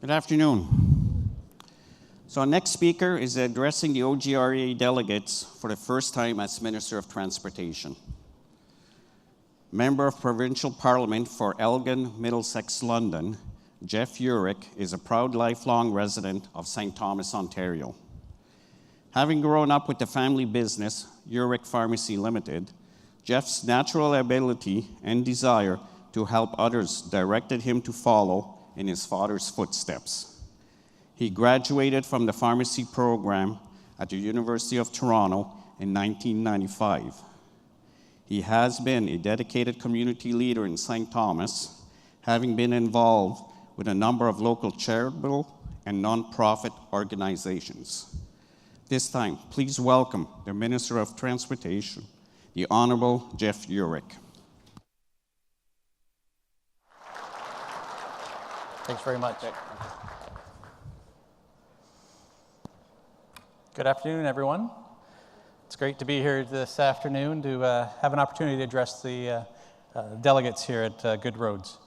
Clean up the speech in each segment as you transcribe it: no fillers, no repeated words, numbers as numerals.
Good afternoon. So our next speaker is addressing the OGRA delegates for the first time as Minister of Transportation. Member of Provincial Parliament for Elgin, Middlesex, London, Jeff Yurek is a proud lifelong resident of St. Thomas, Ontario. Having grown up with the family business, Yurek Pharmacy Limited, Jeff's natural ability and desire to help others directed him to follow in his father's footsteps. He graduated from the pharmacy program at the University of Toronto in 1995. He has been a dedicated community leader in St. Thomas, having been involved with a number of local charitable and nonprofit organizations. This time, please welcome the Minister of Transportation, the Honorable Jeff Yurek. Thanks very much. Good afternoon, everyone. It's great to be here this afternoon to have an opportunity to address the delegates here at Good Roads.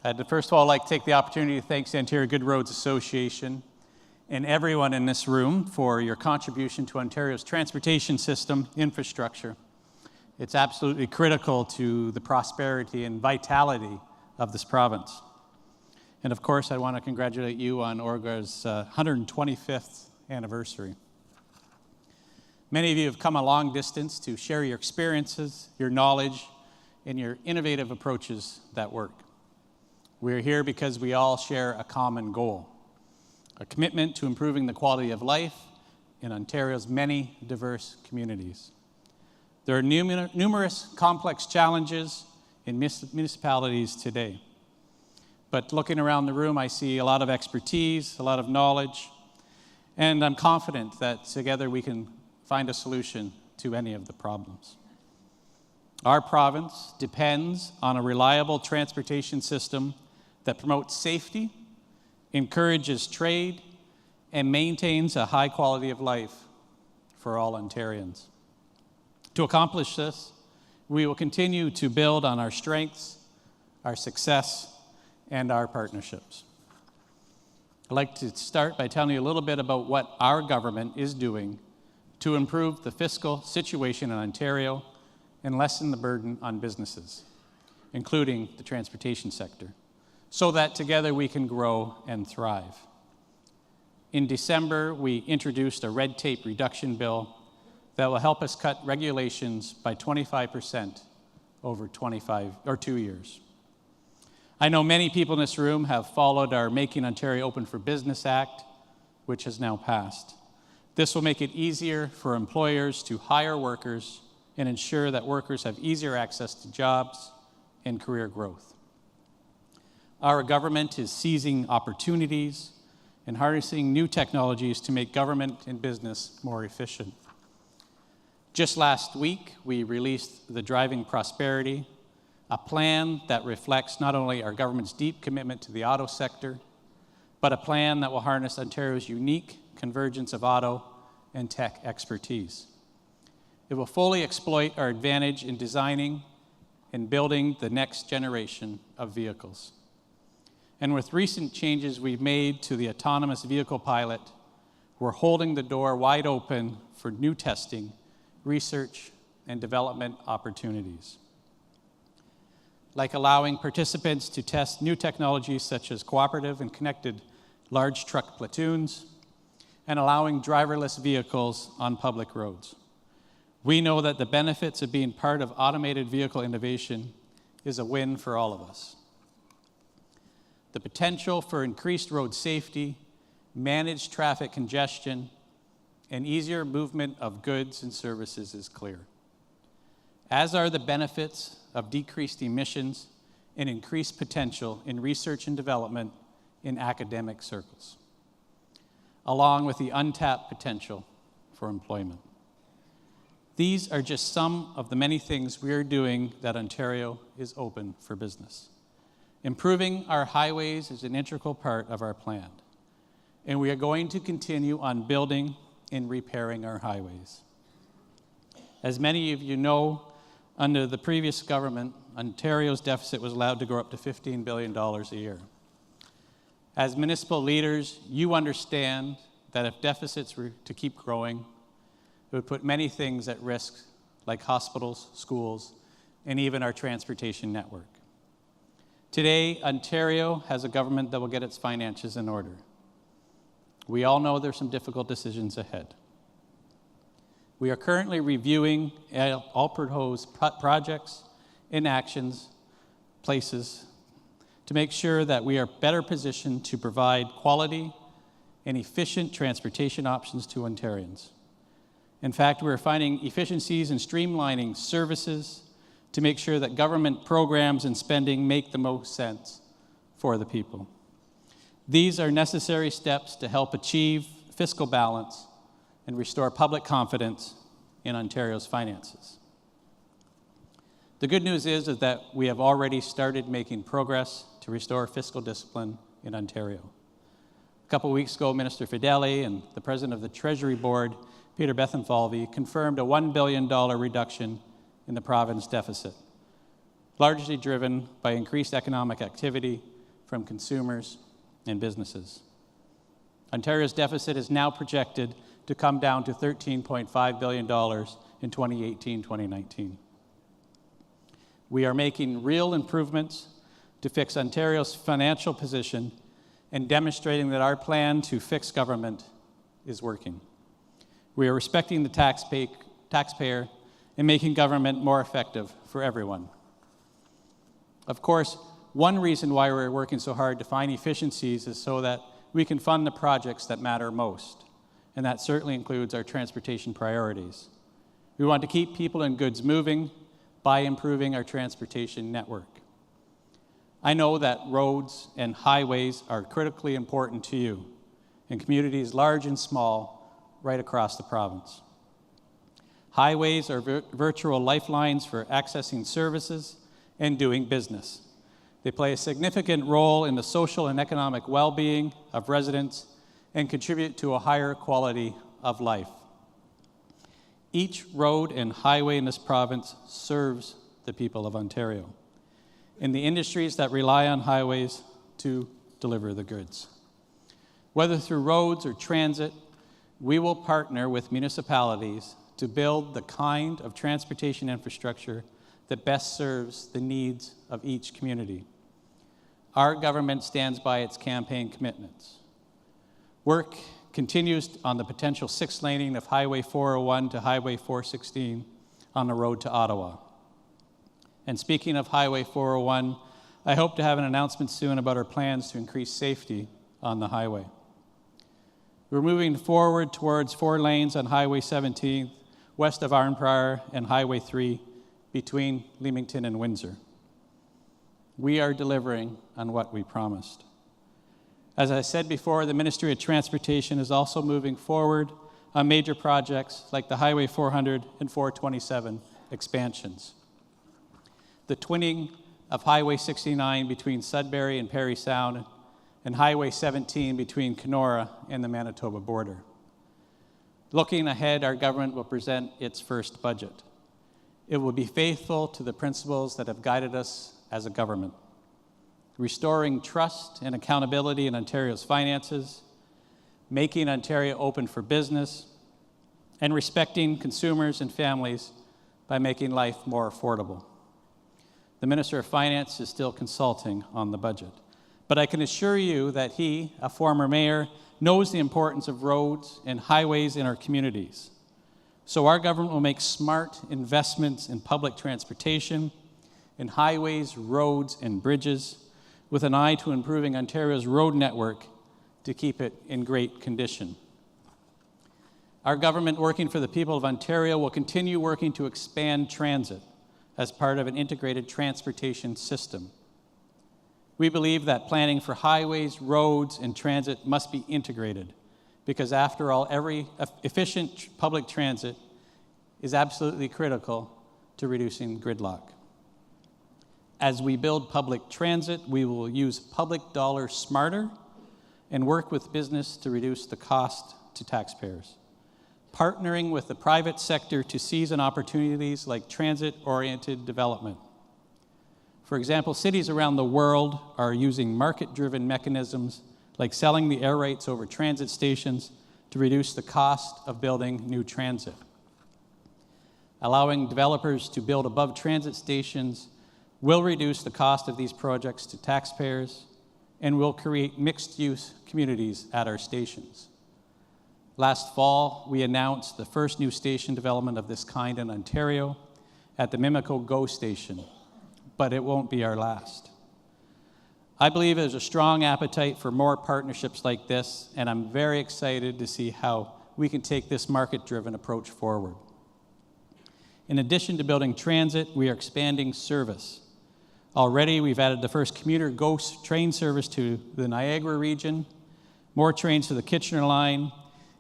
I'd first of all like to take the opportunity to thank the Ontario Good Roads Association and everyone in this room for your contribution to Ontario's transportation system infrastructure. It's absolutely critical to the prosperity and vitality of this province. And of course, I want to congratulate you on OGRA's 125th anniversary. Many of you have come a long distance to share your experiences, your knowledge, and your innovative approaches that work. We're here because we all share a common goal, a commitment to improving the quality of life in Ontario's many diverse communities. There are numerous complex challenges in municipalities today. But looking around the room, I see a lot of expertise, a lot of knowledge, and I'm confident that together we can find a solution to any of the problems. Our province depends on a reliable transportation system that promotes safety, encourages trade, and maintains a high quality of life for all Ontarians. To accomplish this, we will continue to build on our strengths, our success, and our partnerships. I'd like to start by telling you a little bit about what our government is doing to improve the fiscal situation in Ontario and lessen the burden on businesses, including the transportation sector, so that together we can grow and thrive. In December, we introduced a red tape reduction bill that will help us cut regulations by 25% over 2 years. I know many people in this room have followed our Making Ontario Open for Business Act, which has now passed. This will make it easier for employers to hire workers and ensure that workers have easier access to jobs and career growth. Our government is seizing opportunities and harnessing new technologies to make government and business more efficient. Just last week, we released the Driving Prosperity, a plan that reflects not only our government's deep commitment to the auto sector, but a plan that will harness Ontario's unique convergence of auto and tech expertise. It will fully exploit our advantage in designing and building the next generation of vehicles. And with recent changes we've made to the autonomous vehicle pilot, we're holding the door wide open for new testing, research, and development opportunities, like allowing participants to test new technologies such as cooperative and connected large truck platoons, and allowing driverless vehicles on public roads. We know that the benefits of being part of automated vehicle innovation is a win for all of us. The potential for increased road safety, managed traffic congestion, and easier movement of goods and services is clear, as are the benefits of decreased emissions and increased potential in research and development in academic circles, along with the untapped potential for employment. These are just some of the many things we are doing that Ontario is open for business. Improving our highways is an integral part of our plan, and we are going to continue on building and repairing our highways. As many of you know, under the previous government, Ontario's deficit was allowed to grow up to $15 billion a year. As municipal leaders, you understand that if deficits were to keep growing, it would put many things at risk, like hospitals, schools, and even our transportation network. Today, Ontario has a government that will get its finances in order. We all know there's some difficult decisions ahead. We are currently reviewing all proposed projects, inactions, places, to make sure that we are better positioned to provide quality and efficient transportation options to Ontarians. In fact, we're finding efficiencies and streamlining services to make sure that government programs and spending make the most sense for the people. These are necessary steps to help achieve fiscal balance and restore public confidence in Ontario's finances. The good news is that we have already started making progress to restore fiscal discipline in Ontario. A couple weeks ago, Minister Fedeli and the President of the Treasury Board, Peter Bethenfalvy, confirmed a $1 billion reduction in the province deficit, largely driven by increased economic activity from consumers and businesses. Ontario's deficit is now projected to come down to $13.5 billion in 2018-2019. We are making real improvements to fix Ontario's financial position and demonstrating that our plan to fix government is working. We are respecting the taxpayer and making government more effective for everyone. Of course, one reason why we're working so hard to find efficiencies is so that we can fund the projects that matter most, and that certainly includes our transportation priorities. We want to keep people and goods moving by improving our transportation network. I know that roads and highways are critically important to you in communities large and small right across the province. Highways are virtual lifelines for accessing services and doing business. They play a significant role in the social and economic well-being of residents and contribute to a higher quality of life. Each road and highway in this province serves the people of Ontario and the industries that rely on highways to deliver the goods. Whether through roads or transit, we will partner with municipalities to build the kind of transportation infrastructure that best serves the needs of each community. Our government stands by its campaign commitments. Work continues on the potential six-laning of Highway 401 to Highway 416 on the road to Ottawa. And speaking of Highway 401, I hope to have an announcement soon about our plans to increase safety on the highway. We're moving forward towards 4 lanes on Highway 17 west of Arnprior and Highway 3 between Leamington and Windsor. We are delivering on what we promised. As I said before, the Ministry of Transportation is also moving forward on major projects like the Highway 400 and 427 expansions. The twinning of Highway 69 between Sudbury and Parry Sound and Highway 17 between Kenora and the Manitoba border. Looking ahead, our government will present its first budget. It will be faithful to the principles that have guided us as a government, restoring trust and accountability in Ontario's finances, making Ontario open for business, and respecting consumers and families by making life more affordable. The Minister of Finance is still consulting on the budget, but I can assure you that he, a former mayor, knows the importance of roads and highways in our communities. So our government will make smart investments in public transportation, in highways, roads, and bridges, with an eye to improving Ontario's road network to keep it in great condition. Our government, working for the people of Ontario, will continue working to expand transit as part of an integrated transportation system. We believe that planning for highways, roads, and transit must be integrated because, after all, every efficient public transit is absolutely critical to reducing gridlock. As we build public transit, we will use public dollars smarter and work with business to reduce the cost to taxpayers, partnering with the private sector to seize on opportunities like transit-oriented development. For example, cities around the world are using market-driven mechanisms like selling the air rights over transit stations to reduce the cost of building new transit. Allowing developers to build above transit stations will reduce the cost of these projects to taxpayers and will create mixed-use communities at our stations. Last fall, we announced the first new station development of this kind in Ontario at the Mimico GO station, but it won't be our last. I believe there's a strong appetite for more partnerships like this, and I'm very excited to see how we can take this market-driven approach forward. In addition to building transit, we are expanding service. Already, we've added the first commuter GO train service to the Niagara region, more trains to the Kitchener line,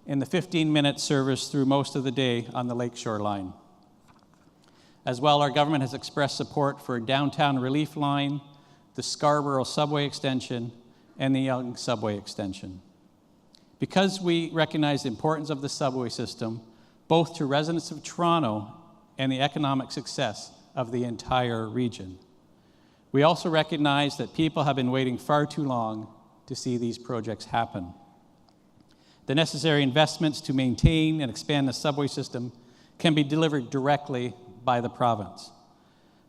and the 15-minute service through most of the day on the Lakeshore line. As well, our government has expressed support for a downtown relief line, the Scarborough subway extension, and the Yonge subway extension. Because we recognize the importance of the subway system, both to residents of Toronto and the economic success of the entire region. We also recognize that people have been waiting far too long to see these projects happen. The necessary investments to maintain and expand the subway system can be delivered directly by the province.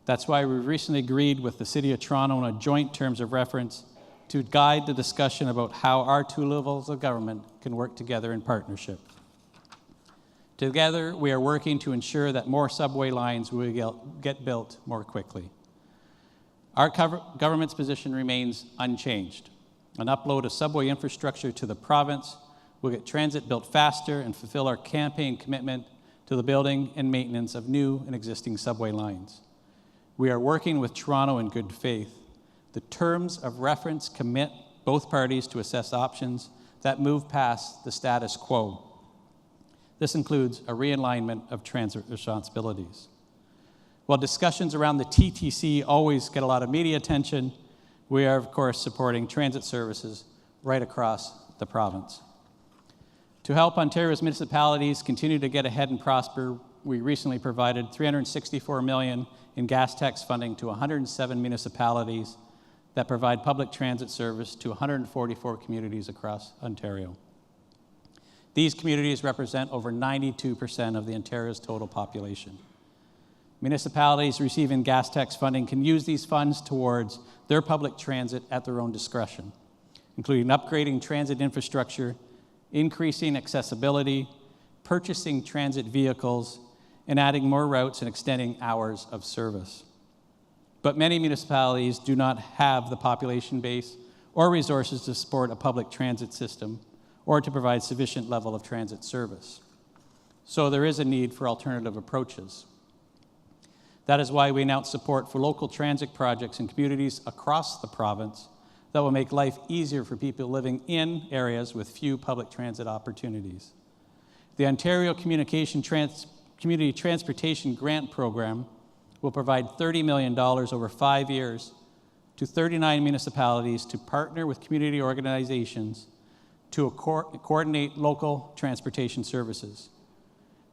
That's why we recently agreed with the City of Toronto on a joint terms of reference to guide the discussion about how our two levels of government can work together in partnership. Together, we are working to ensure that more subway lines will get built more quickly. Our government's position remains unchanged. An upload of subway infrastructure to the province will get transit built faster and fulfill our campaign commitment to the building and maintenance of new and existing subway lines. We are working with Toronto in good faith. The terms of reference commit both parties to assess options that move past the status quo. This includes a realignment of transit responsibilities. While discussions around the TTC always get a lot of media attention, we are, of course, supporting transit services right across the province. To help Ontario's municipalities continue to get ahead and prosper, we recently provided $364 million in gas tax funding to 107 municipalities that provide public transit service to 144 communities across Ontario. These communities represent over 92% of the Ontario's total population. Municipalities receiving gas tax funding can use these funds towards their public transit at their own discretion, including upgrading transit infrastructure, increasing accessibility, purchasing transit vehicles, and adding more routes and extending hours of service. But many municipalities do not have the population base or resources to support a public transit system or to provide sufficient level of transit service. So there is a need for alternative approaches. That is why we announced support for local transit projects in communities across the province that will make life easier for people living in areas with few public transit opportunities. The Ontario Community Transportation Grant Program will provide $30 million over 5 years to 39 municipalities to partner with community organizations to coordinate local transportation services.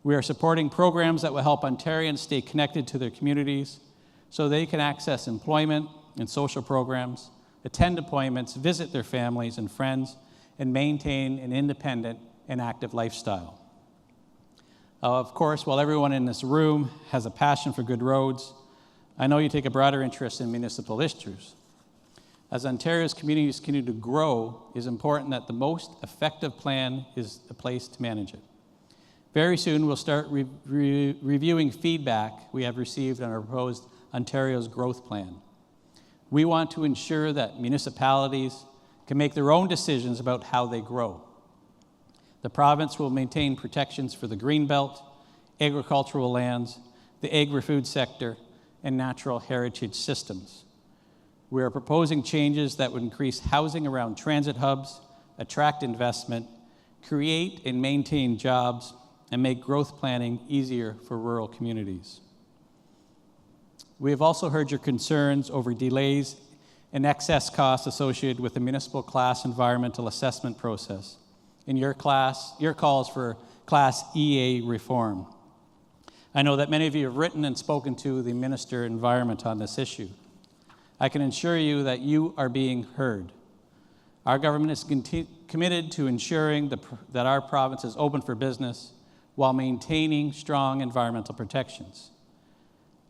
We are supporting programs that will help Ontarians stay connected to their communities so they can access employment and social programs, attend appointments, visit their families and friends, and maintain an independent and active lifestyle. Of course, while everyone in this room has a passion for good roads, I know you take a broader interest in municipal issues. As Ontario's communities continue to grow, it is important that the most effective plan is the place to manage it. Very soon, we'll start reviewing feedback we have received on our proposed Ontario's growth plan. We want to ensure that municipalities can make their own decisions about how they grow. The province will maintain protections for the Greenbelt, agricultural lands, the agri-food sector, and natural heritage systems. We are proposing changes that would increase housing around transit hubs, attract investment, create and maintain jobs, and make growth planning easier for rural communities. We have also heard your concerns over delays and excess costs associated with the municipal class environmental assessment process and your calls for Class EA reform. I know that many of you have written and spoken to the Minister of Environment on this issue. I can assure you that you are being heard. Our government is committed to ensuring that our province is open for business while maintaining strong environmental protections.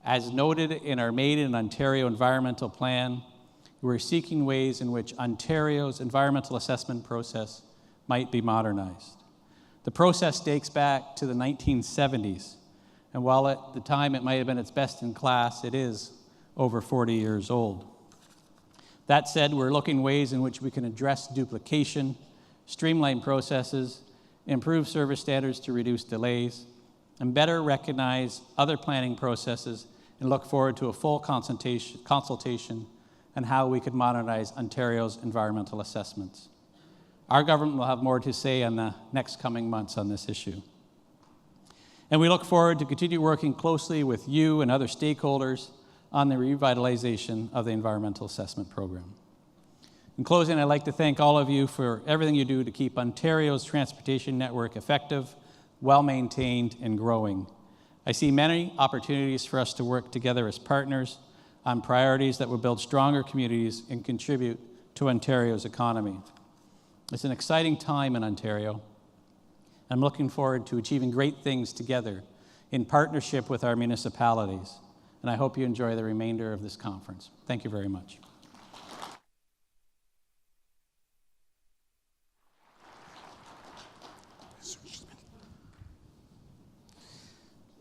As noted in our Made in Ontario environmental plan, we're seeking ways in which Ontario's environmental assessment process might be modernized. The process dates back to the 1970s, and while at the time it might have been its best in class, it is over 40 years old. That said, we're looking ways in which we can address duplication, streamline processes, improve service standards to reduce delays, and better recognize other planning processes, and look forward to a full consultation on how we could modernize Ontario's environmental assessments. Our government will have more to say in the next coming months on this issue. And we look forward to continue working closely with you and other stakeholders on the revitalization of the environmental assessment program. In closing, I'd like to thank all of you for everything you do to keep Ontario's transportation network effective, well-maintained, and growing. I see many opportunities for us to work together as partners on priorities that will build stronger communities and contribute to Ontario's economy. It's an exciting time in Ontario. I'm looking forward to achieving great things together in partnership with our municipalities, and I hope you enjoy the remainder of this conference. Thank you very much.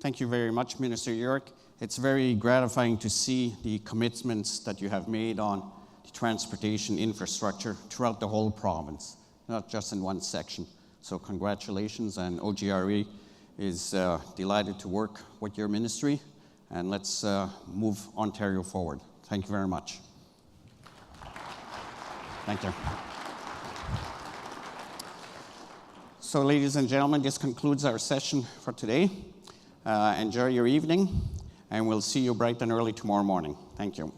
Thank you very much, Minister Yurek. It's very gratifying to see the commitments that you have made on the transportation infrastructure throughout the whole province, not just in one section. So congratulations, and OGRA is delighted to work with your ministry, and let's move Ontario forward. Thank you very much. Thank you. So, ladies and gentlemen, this concludes our session for today. Enjoy your evening, and we'll see you bright and early tomorrow morning. Thank you.